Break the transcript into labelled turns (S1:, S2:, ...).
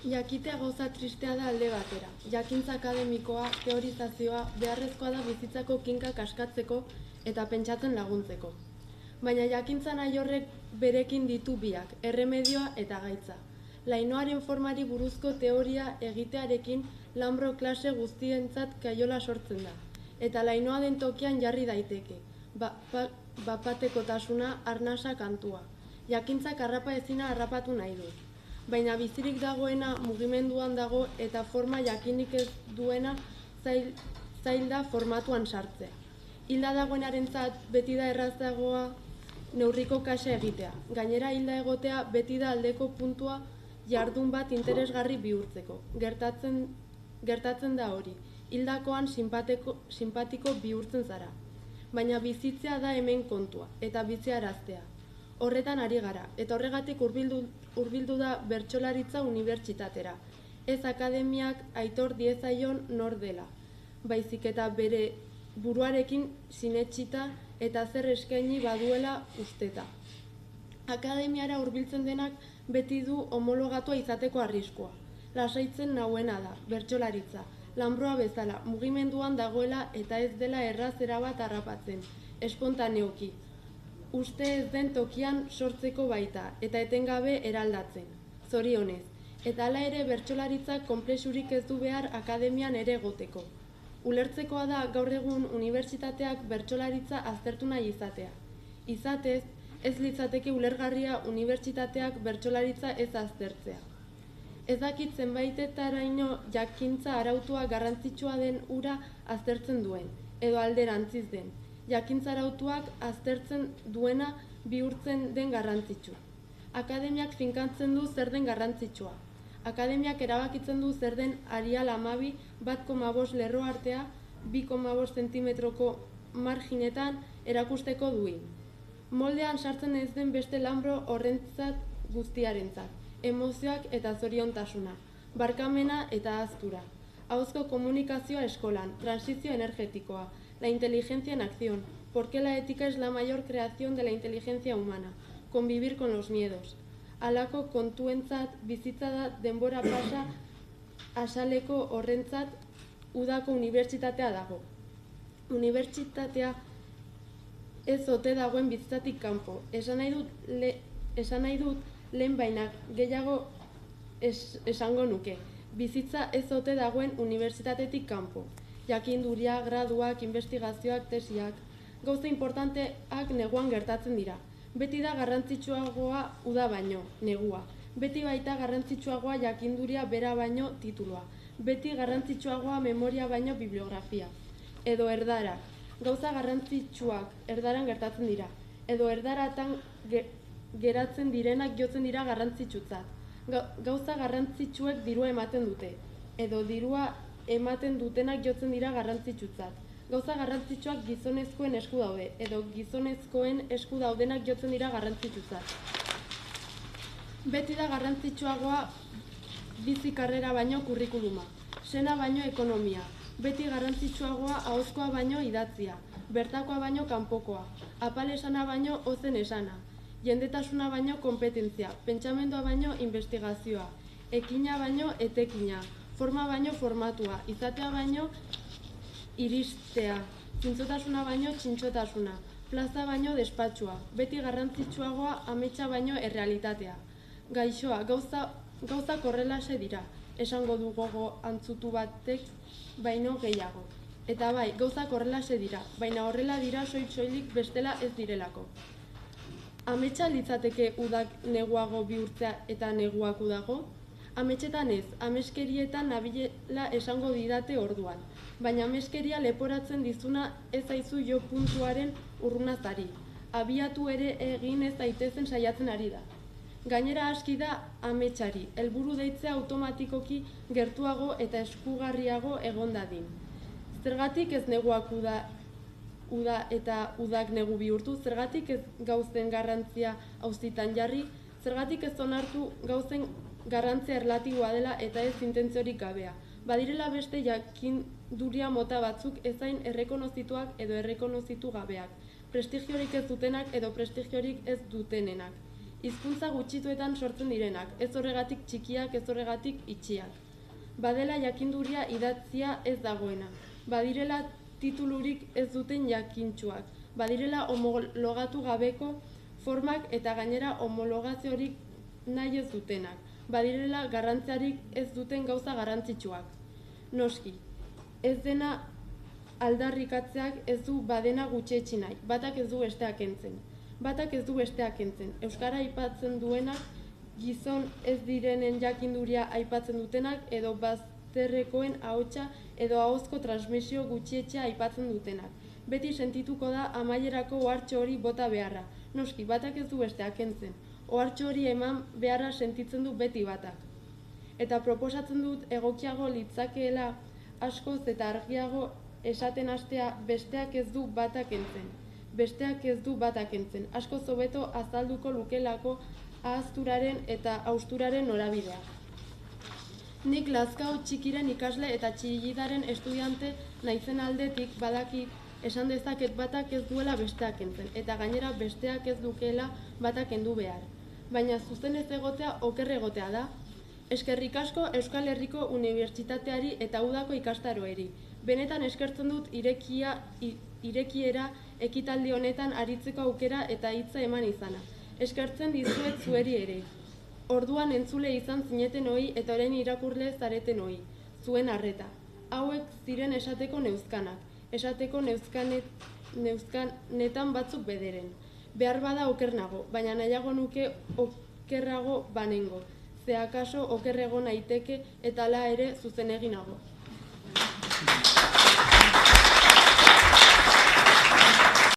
S1: Jakitea gauza tristea da alde batera. Jakintza akademikoa, teorizazioa, beharrezkoa da bizitzako kinkak askatzeko eta pentsatzen laguntzeko. Baina jakintza nahi horrek berekin ditu biak, erremedioa eta gaitza. Lainoaren formari buruzko teoria egitearekin lanbro klase guztientzat kaiola sortzen da. Eta lainoa den tokian jarri daiteke. Bapatekotasuna, arnasa kantua. Jakintzak harrapa ezina harrapatu nahi du. Baina bizirik dagoena mugimenduan dago eta forma jakinik ez duena zail da formatuan sartzea. Hilda dagoenarentzat beti da errazagoa neurriko kasa egitea. Gainera hilda egotea beti da aldeko puntua jardun bat interesgarri bihurtzeko. Gertatzen da hori. Hildakoan simpatiko bihurtzen zara. Baina bizitzea da hemen kontua eta biziaraztea. Horretan ari gara, eta horregatik hurbildu da bertsolaritza unibertsitatera. Ez akademiak aitor diezaion nor dela, baizik eta bere buruarekin sinetsita eta zer eskaini baduela usteta. Akademiara hurbiltzen denak beti du homologatua izateko arriskua. Lasaitzen nauena da, bertsolaritza, lanbroa bezala, mugimenduan dagoela eta ez dela erraz erabat harrapatzen, espontaneoki. Uste ez den tokian sortzeko baita, eta etengabe eraldatzen. Zorionez, eta hala ere bertsolaritzak konplexurik ez du behar akademian ere egoteko. Ulertzekoa da gaur egun unibertsitateak bertsolaritza aztertu nahi izatea. Izatez, ez litzateke ulergarria unibertsitateak bertsolaritza ez aztertzea. Ez dakit zenbaitetaraino jakintza arautua garrantzitsua den hura aztertzen duen, edo alderantziz den. Jakintza arautuak aztertzen duena bihurtzen den garrantzitsu. Akademiak finkatzen du zer den garrantzitsua. Akademiak erabakitzen du zer den Arial 12 1,5 lerro artea 2,5 zentimetroko marginetan erakusteko duin. Moldean sartzen ez den beste lanbro horrentzat guztiarentzat, emozioak eta zoriontasuna, barkamena eta ahaztura, ahozko komunikazioa eskolan, transizio energetikoa, la inteligencia en acción, porque la ética es la mayor creación de la inteligencia humana, convivir con los miedos. Halako kontuentzat bizitza da denbora pasa asaleko horrentzat udako unibertsitatea dago. Unibertsitatea ez ote dagoen bizitzatik kanpo. Esan nahi dut lehen baina gehiago esango nuke. Bizitza ez ote dagoen unibertsitatetik kanpo. Jakinduria, graduak, investigazioak, tesiak. Gauza importanteak neguan gertatzen dira. Beti da garrantzitsuagoa uda baino, negua. Beti baita garrantzitsuagoa jakinduria bera baino titulua. Beti garrantzitsuagoa memoria baino bibliografia. Edo erdarak. Gauza garrantzitsuak erdaran gertatzen dira. Edo erdaratan geratzen direnak jotzen dira garrantzitsutzat. Gauza garrantzitsuek dirua ematen dute. Edo dirua ematen dutenak jotzen dira garrantzitsutzat. Gauza garrantzitsuak gizonezkoen esku daude, edo gizonezkoen esku daudenak jotzen dira garrantzitsutzat. Beti da garrantzitsuagoa bizi karrera baino kurrikuluma, sena baino ekonomia, beti garrantzitsuagoa ahozkoa baino idatzia, bertakoa baino kanpokoa, apalesana baino ozen esana, jendetasuna baino kompetentzia, pentsamendua baino investigazioa, ekina baino etekina, forma baino formatua, izatea baino iristea, zintzotasuna baino txintxotasuna, plaza baino despatxua, beti garrantzitsuagoa ametsa baino errealitatea. Gaixoa, gauza korrelaxe dira, esango du gogo antzutu batek baino gehiago. Eta bai, gauza korrelaxe dira, baina horrela dira soilik bestela ez direlako. Ametsa litzateke udak neguago bihurtzea eta neguak udago? Ametsetan ez, ameskerietan nabilela esango didate orduan, baina ameskeria leporatzen dizuna ez aizu jo puntuaren urrunazari. Abiatu ere egin ez daitezen saiatzen ari da. Gainera aski da ametsari, helburu deitzea automatikoki gertuago eta eskugarriago egon dadin. Zergatik ez neguak uda eta udak negu bihurtu, zergatik ez gauzen garrantzia auzitan jarri, zergatik ez onartu gauzen garrantzia erlatiboa dela eta ez intentziorik gabea. Badirela beste jakinduria mota batzuk ezain errekonozituak edo errekonozitu gabeak, prestigiorik ez dutenak edo prestigiorik ez dutenenak. hizkuntza gutxituetan sortzen direnak, ez horregatik txikiak, ez horregatik itxiak. Badela jakinduria idatzia ez dagoena, badirela titulurik ez duten jakintsuak, badirela homologatu gabeko formak eta gainera homologaziorik nahi ez dutenak, badirela garrantziarik ez duten gauza garrantzitsuak. Noski, ez dena aldarrikatzeak ez du badena gutxietsi nahi, batak ez du besteak kentzen. Batak ez du besteak kentzen. Euskara aipatzen duenak, gizon ez direnen jakinduria aipatzen dutenak, edo bazterrekoen ahotsa edo ahozko transmisio gutxietxea aipatzen dutenak. Beti sentituko da amaierako ohartxo hori bota beharra. Noski, batak ez du besteak kentzen. Ohartxo hori eman beharra sentitzen du beti batak. Eta proposatzen dut egokiago litzakeela askoz eta argiago esaten hastea besteak ez du batak kentzen. Besteak ez du batak kentzen. Askoz hobeto azalduko lukelako ahazturaren eta hausturaren norabidea. Nik Lazkao txikiren ikasle eta txillidaren estudiante naizen aldetik badakit esan dezaket batak ez duela besteak kentzen, eta gainera besteak ez dukeela batak kendu behar. Baina zuzen ez egotea oker egotea da. Eskerrik asko Euskal Herriko Unibertsitateari eta udako ikastaroeri. Benetan eskertzen dut irekiera ekitaldi honetan aritzeko aukera eta hitza eman izana. Eskertzen dizuet zueri ere. Orduan entzule izan zineten hoi eta orain irakurle zareten hoi. Zuen arreta. Hauek ziren esateko neuzkanak. Esateko neuzkanetan batzuk bederen. Behar bada oker nago, baina nahiago nuke okerrago banengo. Ze akaso okerrego naiteke eta hala ere zuzenegi nago.